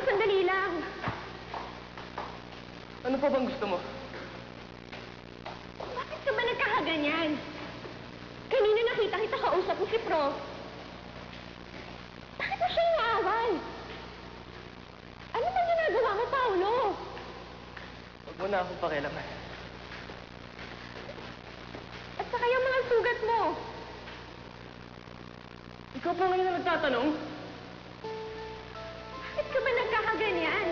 sandali lang. Ano pa bang gusto mo? Bakit ka ba nagkakaganyan? Kanina nakita kita kausap mo si Prof. Bakit mo siya inaawan? Ano bang ginagawa mo, Paolo? Huwag mo na akong pakialaman. At saka yung mga sugat mo. Ikaw pa ngayon na nagtatanong? Bakit ka ba nagkakaganyan?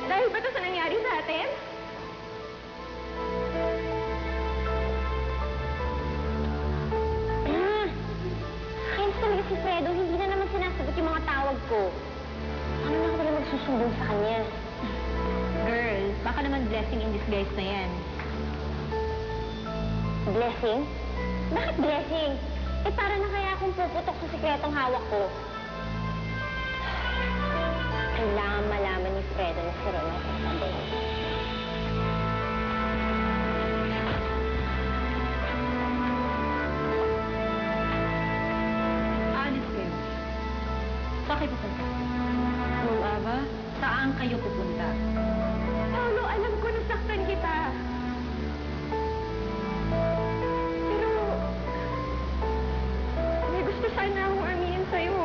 Dahil ba ito sa nangyari sa atin? Kaya talaga si Fredo, hindi na naman sinasagot yung mga tawag ko. Ano na ako talaga magsusumbong sa kanya? Girl, baka naman blessing in disguise na yan. Blessing? Bakit blessing? Eh, para na kaya akong puputok sa sikretong hawak ko. Kailangan malaman ni Fredo na si Ron ang kasabi. Alis kayo. Saan kayo pupunta? Aba, saan kayo pupunta? Paolo, alam ko nasaktan kita. Pero, may gusto sana akong aminin sa'yo.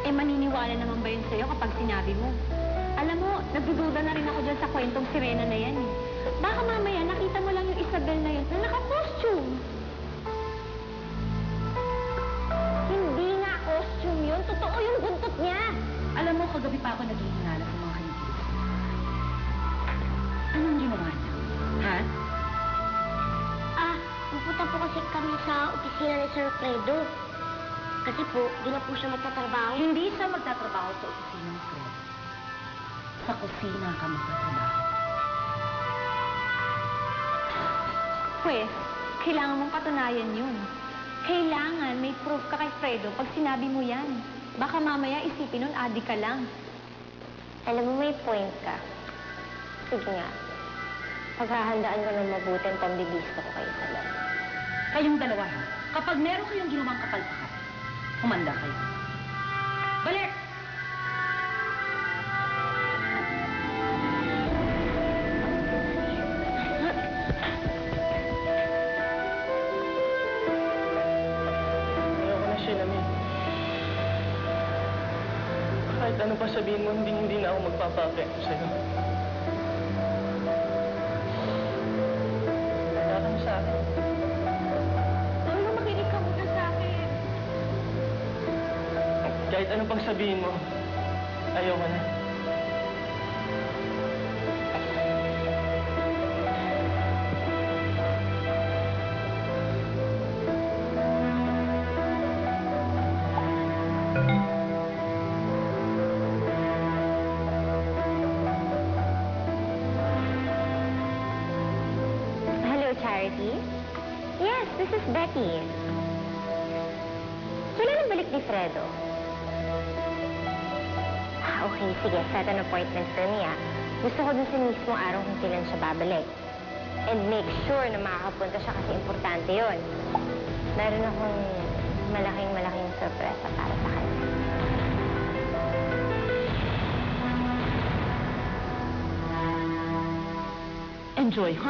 Eh, maniniwala naman ba yun sa'yo kapag sinabi mo? Alam mo, nagdududa na rin ako dyan sa kwentong sirena na yan eh. Baka mamaya nakita mo lang yung Isabel na yun na naka-costume. Hindi nga costume yun. Totoo yung buntot niya. Alam mo, kagabi pa ako naghihinala sa mga kaibigan. Anong ginawa niya? Ha? Pupunta po kasi kami sa opisina ni Sir Fredo. Kasi po, di na po siya magtatrabaho. Hindi siya magtatrabaho sa opisina ni Fred. Sa kusina ka magtatrabaho. Pwes, kailangan mong patunayan yun. Kailangan may proof ka kay Fredo pag sinabi mo yan. Baka mamaya isipin nun, adi ka lang. Alam mo, may point ka. Sige nga. Paghahandaan ko ng mabuti ang pambibisto ko kay Isabel. Kayong dalawa, kapag meron kayong ginawang kapalpakan, humanda kayo. Balik! Ayoko na siya namin. Kahit ano pa sabihin mo, hindi na ako magpapa-apekto sa'yo. Wala ka na sa akin. Paolo, makinig ka muna sa akin. Kahit ano pang sabihin mo, ayoko na. Hello, Charity? Yes, this is Becky. Kailan ang balik ni Fredo? Okay, sige. Set an appointment for me, ah. Gusto ko dun sa mismo araw kung kailan siya babalik. And make sure na makakapunta siya kasi importante yon. Meron akong malaking sorpresa para sa kanya. Enjoy, huh?